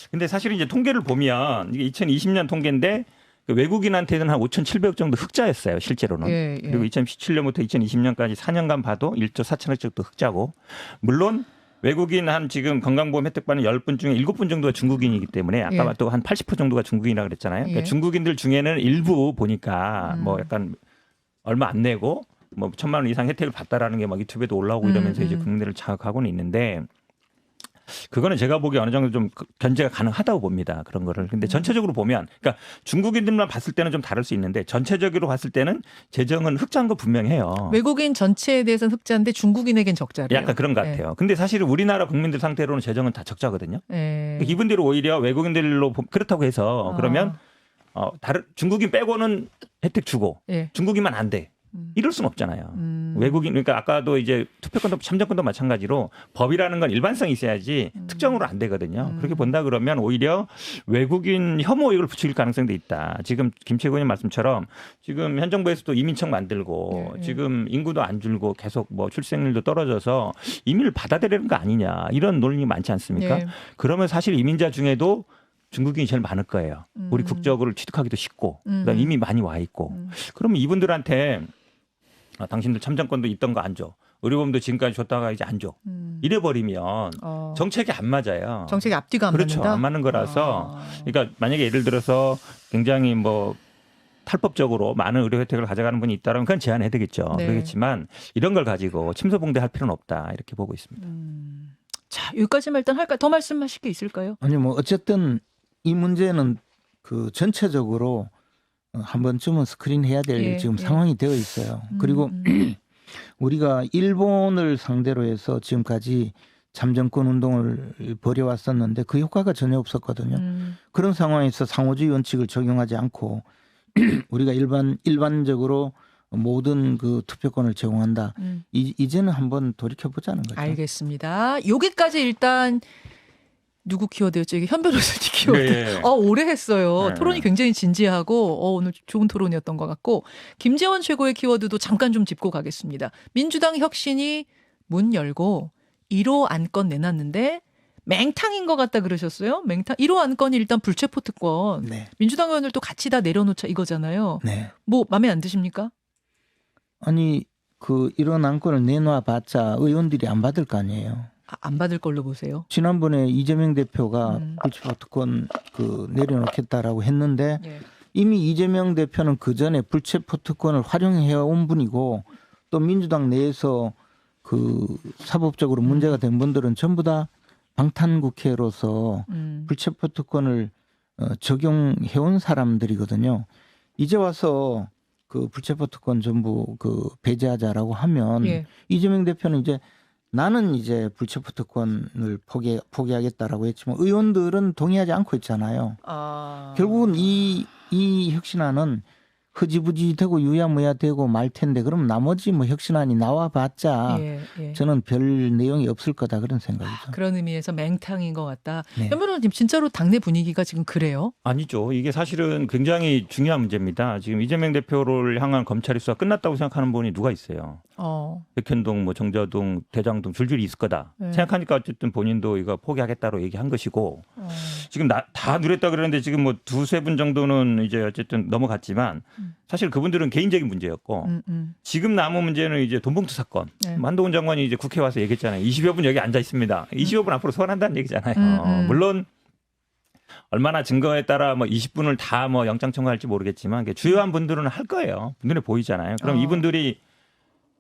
근데 사실은 이제 통계를 보면 이게 2020년 통계인데 외국인한테는 한 5,700억 정도 흑자였어요, 실제로는. 그리고 2017년부터 2020년까지 4년간 봐도 1조 4천억 정도 흑자고. 물론 외국인 한 지금 건강보험 혜택 받는 10분 중에 7분 정도가 중국인이기 때문에 아까 또 한 80% 정도가 중국인이라고 그랬잖아요. 그러니까 중국인들 중에는 일부 보니까 뭐 약간 얼마 안 내고 뭐 1,000만 원 이상 혜택을 받다라는 게 막 유튜브에도 올라오고 이러면서 이제 국민들을 자극하고는 있는데 그거는 제가 보기에 어느 정도 좀 견제가 가능하다고 봅니다. 그런 거를. 근데 전체적으로 보면 그러니까 중국인들만 봤을 때는 좀 다를 수 있는데 전체적으로 봤을 때는 재정은 흑자인 거 분명해요. 외국인 전체에 대해서는 흑자인데 중국인에겐 적자래요. 약간 그런 것 같아요. 근데 사실 우리나라 국민들 상태로는 재정은 다 적자거든요. 그러니까 이분들이 오히려 외국인들로 그렇다고 해서 그러면 다른 중국인 빼고는 혜택 주고 예. 중국인만 안 돼. 이럴 수는 없잖아요. 외국인 그러니까 아까도 이제 투표권도 참정권도 마찬가지로 법이라는 건 일반성이 있어야지 특정으로 안 되거든요. 그렇게 본다 그러면 오히려 외국인 혐오 이걸 붙일 가능성도 있다. 지금 김채구 의원 말씀처럼 지금 현 정부에서도 이민청 만들고 예. 지금 인구도 안 줄고 계속 뭐 출생률도 떨어져서 이민을 받아들이는 거 아니냐 이런 논란이 많지 않습니까? 예. 그러면 사실 이민자 중에도 중국인이 제일 많을 거예요. 우리 국적을 취득하기도 쉽고 그다음에 이미 많이 와 있고 그러면 이분들한테 당신들 참정권도 있던 거 안 줘. 의료보험도 지금까지 줬다가 이제 안 줘. 이래버리면 정책이 안 맞아요. 정책이 앞뒤가 안 그렇죠. 맞는다? 안 맞는 거라서 그러니까 만약에 예를 들어서 굉장히 뭐 탈법적으로 많은 의료 혜택을 가져가는 분이 있다면 그건 제한해야 되겠죠. 네. 그렇겠지만 이런 걸 가지고 침소봉대할 필요는 없다. 이렇게 보고 있습니다. 자, 여기까지만 일단 할까요? 더 말씀하실 게 있을까요? 아니 뭐 어쨌든 이 문제는 그 전체적으로 한 번쯤은 스크린해야 될 예, 지금 예. 상황이 되어 있어요. 그리고 우리가 일본을 상대로 해서 지금까지 참정권 운동을 벌여왔었는데 그 효과가 전혀 없었거든요. 그런 상황에서 상호주의 원칙을 적용하지 않고 우리가 일반적으로 모든 그 투표권을 제공한다. 이제는 한번 돌이켜 보자는 거죠. 알겠습니다. 여기까지 일단 누구 키워드였죠? 이게 현 변호사님 키워드. 네. 오래 했어요. 네. 토론이 굉장히 진지하고 오늘 좋은 토론이었던 것 같고 김재원 최고의 키워드도 잠깐 좀 짚고 가겠습니다. 민주당 혁신이 문 열고 1호 안건 내놨는데 맹탕인 것 같다 그러셨어요? 맹탕. 1호 안건이 일단 불체포 특권. 네. 민주당 의원들도 같이 다 내려놓자 이거잖아요. 네. 뭐 마음에 안 드십니까? 아니 그 이런 안건을 내놔봤자 의원들이 안 받을 거 아니에요. 안 받을 걸로 보세요. 지난번에 이재명 대표가 불체포 특권 그 내려놓겠다라고 했는데 예. 이미 이재명 대표는 그 전에 불체포 특권을 활용해온 분이고 또 민주당 내에서 그 사법적으로 문제가 된 분들은 전부 다 방탄국회로서 불체포 특권을 적용해온 사람들이거든요. 이제 와서 그 불체포 특권 전부 그 배제하자라고 하면 예. 이재명 대표는 이제 나는 이제 불체포 특권을 포기하겠다라고 했지만 의원들은 동의하지 않고 있잖아요. 결국은 이 혁신안은 흐지부지 되고 유야무야 되고 말 텐데 그럼 나머지 뭐 혁신안이 나와봤자 예. 저는 별 내용이 없을 거다 그런 생각이죠. 그런 의미에서 맹탕인 것 같다. 네. 현 변호사님 진짜로 당내 분위기가 지금 그래요? 아니죠. 이게 사실은 굉장히 중요한 문제입니다. 지금 이재명 대표를 향한 검찰의 수사 끝났다고 생각하는 분이 누가 있어요. 백현동, 뭐 정자동, 대장동 줄줄이 있을 거다. 네. 생각하니까 어쨌든 본인도 이거 포기하겠다고 얘기한 것이고 지금 다 누렸다 그러는데 지금 뭐 두세 분 정도는 이제 어쨌든 넘어갔지만 사실 그분들은 개인적인 문제였고 지금 남은 문제는 이제 돈봉투 사건. 네. 한동훈 장관이 이제 국회 와서 얘기했잖아요. 20여 분 여기 앉아 있습니다. 20여 분 앞으로 소환한다는 얘기잖아요. 물론 얼마나 증거에 따라 뭐 20분을 다 뭐 영장 청구할지 모르겠지만 주요한 분들은 할 거예요. 눈에 보이잖아요. 그럼 이분들이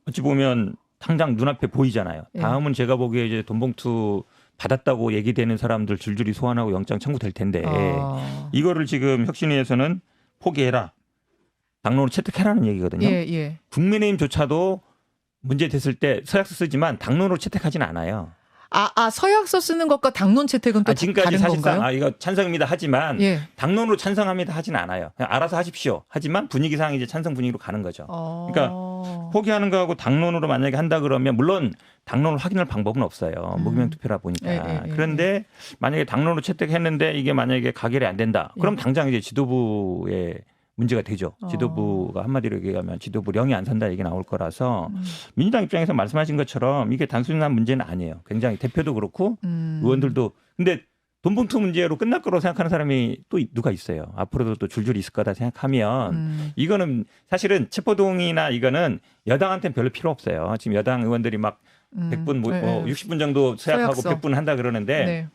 어찌 보면 당장 눈앞에 보이잖아요. 예. 다음은 제가 보기에 이제 돈봉투 받았다고 얘기되는 사람들 줄줄이 소환하고 영장 청구될 텐데 이거를 지금 혁신위에서는 포기해라. 당론으로 채택해라는 얘기거든요. 예. 국민의힘조차도 문제 됐을 때 서약서 쓰지만 당론으로 채택하지는 않아요. 서약서 쓰는 것과 당론 채택은 또 지금까지 다른 사실상 건가요? 이거 찬성입니다 하지만 예. 당론으로 찬성합니다 하지는 않아요. 그냥 알아서 하십시오. 하지만 분위기상 이제 찬성 분위기로 가는 거죠. 그러니까 포기하는 거하고 당론으로 만약에 한다 그러면 물론 당론을 확인할 방법은 없어요. 무기명 투표라 보니까. 예. 그런데 만약에 당론으로 채택했는데 이게 만약에 가결이 안 된다. 그럼 당장 이제 지도부의 문제가 되죠. 지도부가 한마디로 얘기하면 지도부 령이 안 선다 얘기 나올 거라서 민주당 입장에서 말씀하신 것처럼 이게 단순한 문제는 아니에요. 굉장히 대표도 그렇고 의원들도. 근데 돈봉투 문제로 끝날 거라고 생각하는 사람이 또 누가 있어요. 앞으로도 또 줄줄이 있을 거다 생각하면 이거는 사실은 체포동의나 이거는 여당한테는 별로 필요 없어요. 지금 여당 의원들이 막 100분 뭐 60분 정도 서약하고 서약서. 100분 한다 그러는데 네.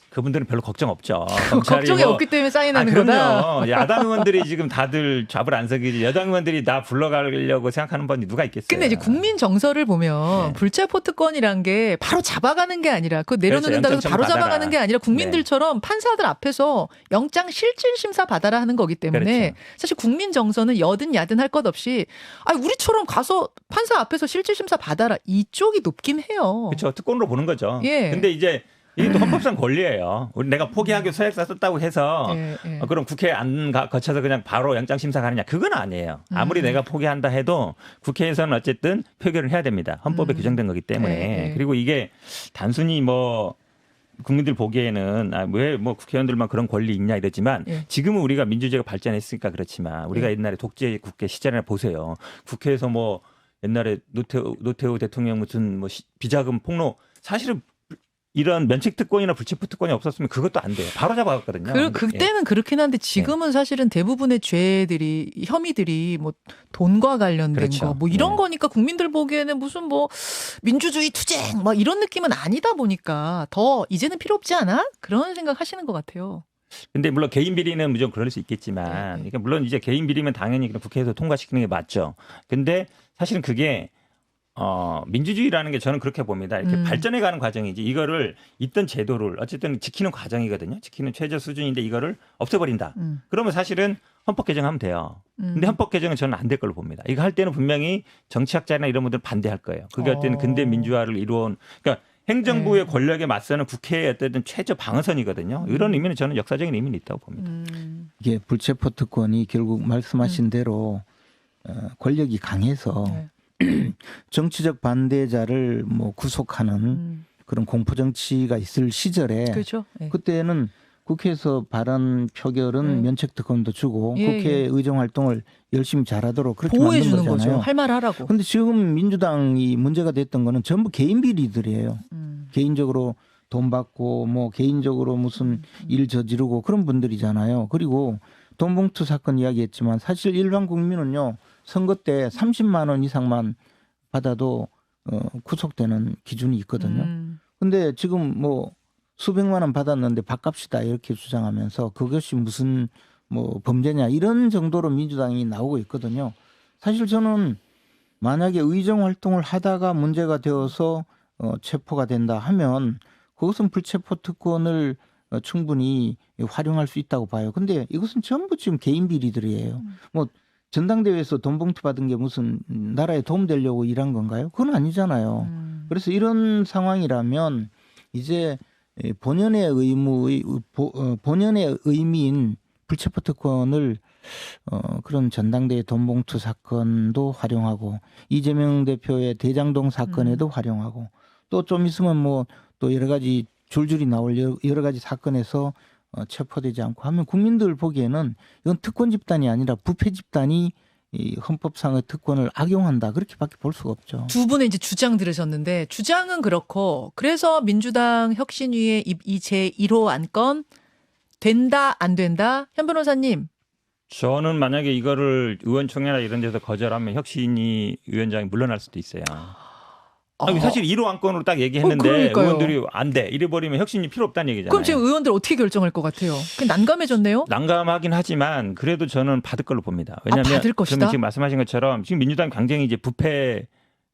그분들은 별로 걱정 없죠. 걱정이 없기 때문에 사인하는 거다. 그럼요. 야당 의원들이 지금 다들 잡을 안 서기지. 여당 의원들이 나 불러가려고 생각하는 분이 누가 있겠어요. 근데 이제 국민 정서를 보면 불체포 특권이란 게 바로 잡아가는 게 아니라 그 내려놓는다고 해서 바로 받아라. 잡아가는 게 아니라 국민들처럼 판사들 앞에서 영장 실질 심사 받아라 하는 거기 때문에 사실 국민 정서는 여든 야든 할 것 없이 우리처럼 가서 판사 앞에서 실질 심사 받아라 이쪽이 높긴 해요. 그렇죠. 특권으로 보는 거죠. 예. 근데 이제 이게 또 헌법상 권리예요. 우리 내가 포기하기 서약서 썼다고 해서 그럼 국회 안 거쳐서 그냥 바로 영장 심사 가느냐? 그건 아니에요. 아무리 내가 포기한다 해도 국회에서는 어쨌든 표결을 해야 됩니다. 헌법에 규정된 거기 때문에. 그리고 이게 단순히 뭐 국민들 보기에는 왜 뭐 국회의원들만 그런 권리 있냐 이러지만 지금은 우리가 민주주의가 발전했으니까 그렇지만 우리가 옛날에 독재 국회 시절에 보세요. 국회에서 뭐 옛날에 노태우 대통령 무슨 뭐 비자금 폭로 사실은 이런 면책특권이나 불체포특권이 없었으면 그것도 안 돼요. 바로 잡아갔거든요. 그때는 그렇긴 한데 지금은 사실은 대부분의 혐의들이 뭐 돈과 관련된 그렇죠. 거 뭐 이런 거니까 국민들 보기에는 무슨 뭐 민주주의 투쟁 막 이런 느낌은 아니다 보니까 더 이제는 필요 없지 않아? 그런 생각 하시는 것 같아요. 근데 물론 개인 비리는 무조건 그럴 수 있겠지만 그러니까 물론 이제 개인 비리면 당연히 그냥 국회에서 통과시키는 게 맞죠. 근데 사실은 그게 민주주의라는 게 저는 그렇게 봅니다. 이렇게 발전해가는 과정이지 이거를 있던 제도를 어쨌든 지키는 과정이거든요. 지키는 최저 수준인데 이거를 없애버린다. 그러면 사실은 헌법 개정하면 돼요. 근데 헌법 개정은 저는 안 될 걸로 봅니다. 이거 할 때는 분명히 정치학자나 이런 분들은 반대할 거예요. 그게 어떤 근대 민주화를 이루어온 그러니까 행정부의 권력에 맞서는 국회의 어떤 최저 방어선이거든요. 이런 의미는 저는 역사적인 의미는 있다고 봅니다. 이게 불체포 특권이 결국 말씀하신 대로 권력이 강해서 정치적 반대자를 뭐 구속하는 그런 공포 정치가 있을 시절에 그렇죠. 그때는 국회에서 발언 표결은 면책 특권도 주고 국회 의정 활동을 열심히 잘하도록 그렇게 보호해 만든 주는 거잖아요. 거죠. 할 말 하라고. 근데 지금 민주당이 문제가 됐던 거는 전부 개인 비리들이에요. 개인적으로 돈 받고 뭐 개인적으로 무슨 일 저지르고 그런 분들이잖아요. 그리고 돈봉투 사건 이야기했지만 사실 일반 국민은요. 선거 때 30만 원 이상만 받아도 구속되는 기준이 있거든요. 근데 지금 뭐 수백만 원 받았는데 바깝시다 이렇게 주장하면서 그것이 무슨 뭐 범죄냐 이런 정도로 민주당이 나오고 있거든요. 사실 저는 만약에 의정 활동을 하다가 문제가 되어서 체포가 된다 하면 그것은 불체포 특권을 충분히 활용할 수 있다고 봐요. 근데 이것은 전부 지금 개인 비리들이에요. 뭐 전당대회에서 돈 봉투 받은 게 무슨 나라에 도움되려고 일한 건가요? 그건 아니잖아요. 그래서 이런 상황이라면 이제 본연의 본연의 의미인 불체포 특권을 그런 전당대회 돈 봉투 사건도 활용하고 이재명 대표의 대장동 사건에도 활용하고 또 좀 있으면 뭐 또 여러 가지 줄줄이 나올 여러 가지 사건에서 체포되지 않고 하면 국민들 보기에는 이건 특권 집단이 아니라 부패 집단이 이 헌법상의 특권을 악용한다 그렇게밖에 볼 수가 없죠. 두 분의 이제 주장 들으셨는데 주장은 그렇고 그래서 민주당 혁신위의 이 제1호 안건 된다 안 된다 현 변호사님. 저는 만약에 이거를 의원총회나 이런 데서 거절하면 혁신위 위원장이 물러날 수도 있어요. 사실 1호 안건으로 딱 얘기했는데 의원들이 안 돼. 이래버리면 혁신이 필요 없다는 얘기잖아요. 그럼 지금 의원들 어떻게 결정할 것 같아요? 그냥 난감해졌네요. 난감하긴 하지만 그래도 저는 받을 걸로 봅니다. 왜냐하면 받을 것이다? 그러면 지금 말씀하신 것처럼 지금 민주당 굉장히 이제 부패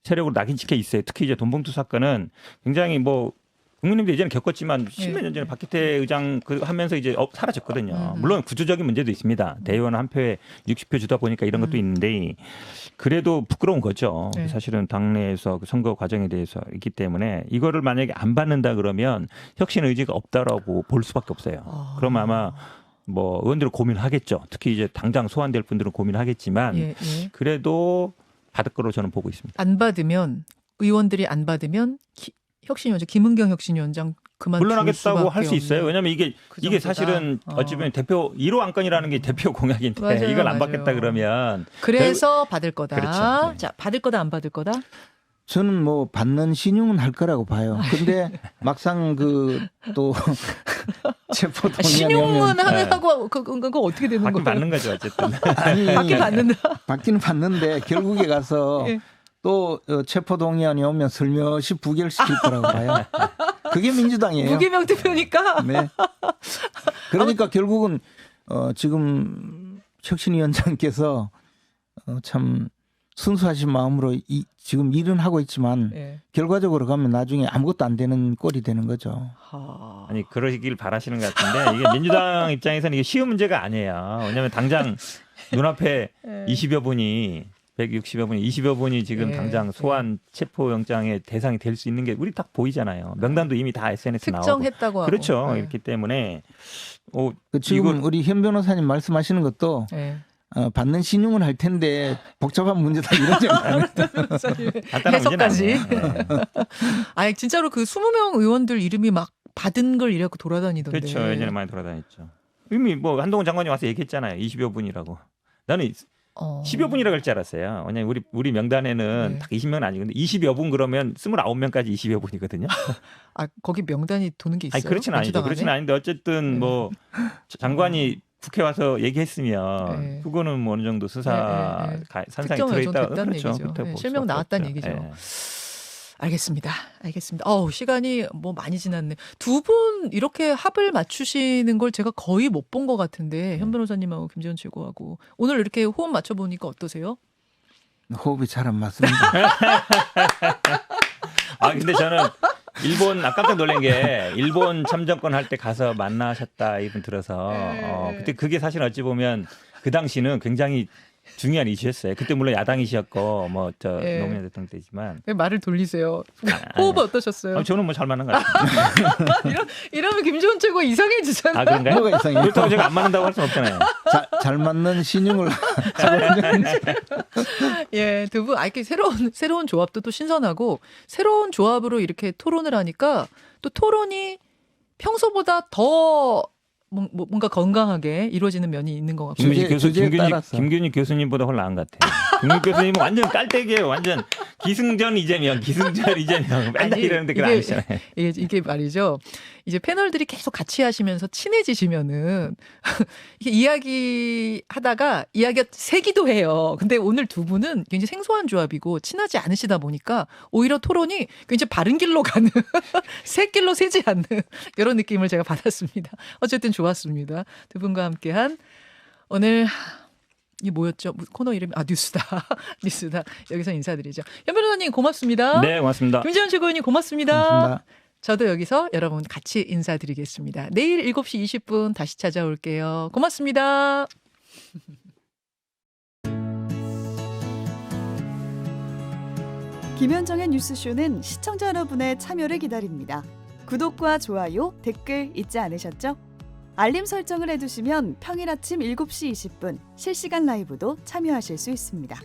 세력으로 낙인 찍혀 있어요. 특히 이제 돈봉투 사건은 굉장히 뭐 국민님도 예전에 겪었지만 10몇 년 전에 박기태 의장 하면서 이제 사라졌거든요. 물론 구조적인 문제도 있습니다. 대의원 한 표에 60표 주다 보니까 이런 것도 있는데 그래도 부끄러운 거죠. 사실은 당내에서 그 선거 과정에 대해서 있기 때문에 이거를 만약에 안 받는다 그러면 혁신 의지가 없다라고 볼 수밖에 없어요. 그럼 아마 뭐 의원들은 고민하겠죠. 특히 이제 당장 소환될 분들은 고민하겠지만 그래도 받을 거로 저는 보고 있습니다. 안 받으면 의원들이 안 받으면 혁신위원장 김은경 혁신위원장 그만 물러나겠다고 할 수 있어요. 왜냐하면 이게 사실은 어찌 보면 대표 1호 안건이라는 게 대표 공약인데 맞아요, 이걸 안 맞아요. 받겠다 그러면 그래서 받을 거다. 그렇죠. 네. 자, 받을 거다 안 받을 거다? 저는 뭐 받는 신용은 할 거라고 봐요. 근데 막상 그 또 체포 동의안이 신용은 하고 그거 어떻게 되는 받긴 거예요? 받는 거죠 어쨌든. 아니 받긴 받는다. 받기는 받는데 결국에 가서 또 체포 동의안이 오면 슬며시 부결시킬 거라고 봐요. 그게 민주당이에요. 무기명 투표니까. 네. 그러니까 결국은 지금 혁신위원장께서 참 순수하신 마음으로 지금 일은 하고 있지만 결과적으로 가면 나중에 아무것도 안 되는 꼴이 되는 거죠. 아니 그러시길 바라시는 것 같은데 이게 민주당 입장에서는 이게 쉬운 문제가 아니에요. 왜냐하면 당장 눈앞에 20여 분이 160여 분이 20여 분이 지금 예, 당장 소환 체포영장의 대상이 될 수 있는 게 우리 딱 보이잖아요. 명단도 이미 다 SNS에 나오고. 특정했다고 하고. 그렇죠. 네. 이렇기 때문에 지금 이거- 우리 현 변호사님 말씀하시는 것도 네. 받는 신용을 할 텐데 복잡한 문제다 이러지 않아요. 간단한 해석까지. 문제는 아니에요. 네. 아니 진짜로 그 20명 의원들 이름이 막 받은 걸 이래갖고 돌아다니던데. 그렇죠. 예전에 많이 돌아다녔죠. 이미 뭐 한동훈 장관이 와서 얘기했잖아요. 20여 분이라고. 나는 10여 분이라고 할 줄 알았어요. 왜냐면 우리 명단에는 네. 딱 20명은 아니고 근데 20여 분 그러면 29명까지 20여 분이거든요. 아 거기 명단이 도는 게 있어요? 아니 그렇지는 아니죠. 민주당 안에? 그렇지는 아닌데 어쨌든 네. 뭐 장관이 국회 와서 얘기했으면 네. 그거는 뭐 어느 정도 수사 네, 네. 산상이 특정은 좀 들어있다. 됐다는 그렇죠. 얘기죠. 그렇게 네, 볼 실명 수밖에 나왔다는 없죠. 얘기죠. 예. 알겠습니다. 시간이 뭐 많이 지났네. 두 분 이렇게 합을 맞추시는 걸 제가 거의 못 본 것 같은데 현 변호사님하고 김재원 최고하고 오늘 이렇게 호흡 맞춰보니까 어떠세요? 호흡이 잘 안 맞습니다. 아 근데 저는 깜짝 놀란 게 일본 참정권 할 때 가서 만나셨다 이분 들어서 그때 그게 사실 어찌 보면 그 당시는 굉장히 중요한 이슈였어요. 그때 물론 야당이셨고 예. 노무현 대통령 때지만 왜 말을 돌리세요? 아, 호흡 어떠셨어요? 저는 뭐 잘 맞는 것 같아요. 이러면 김재원 최고 이상해지잖아요. 아 그런가요? 뭐가 이상해요? 그렇다고 제가 안 맞는다고 할 수는 없잖아요. 잘 맞는 신용을 예, 두 분, 이렇게 새로운 조합도 또 신선하고, 새로운 조합으로 이렇게 토론을 하니까, 또 토론이 평소보다 더 뭔가 건강하게 이루어지는 면이 있는 것 같고. 김균희 교수님보다 훨씬 나은 것 같아요. 김균희 교수님은 완전 깔때기예요. 완전 기승전 이재명 맨날 아니, 이러는데 그걸 아니잖아요. 이게 말이죠. 이제 패널들이 계속 같이 하시면서 친해지시면은 이게 이야기하다가 이야기가 새기도 해요. 근데 오늘 두 분은 굉장히 생소한 조합이고 친하지 않으시다 보니까 오히려 토론이 굉장히 바른 길로 가는 새 길로 새지 않는 이런 느낌을 제가 받았습니다. 어쨌든 좋았습니다. 두 분과 함께한 오늘 이 뭐였죠? 코너 이름이 뉴스다. 뉴스다. 여기서 인사드리죠. 현 변호사님 고맙습니다. 네, 고맙습니다. 김재원 최고위원님 고맙습니다. 고맙습니다. 저도 여기서 여러분 같이 인사드리겠습니다. 내일 7시 20분 다시 찾아올게요. 고맙습니다. 김현정의 뉴스쇼는 시청자 여러분의 참여를 기다립니다. 구독과 좋아요, 댓글 잊지 않으셨죠? 알림 설정을 해두시면 평일 아침 7시 20분 실시간 라이브도 참여하실 수 있습니다.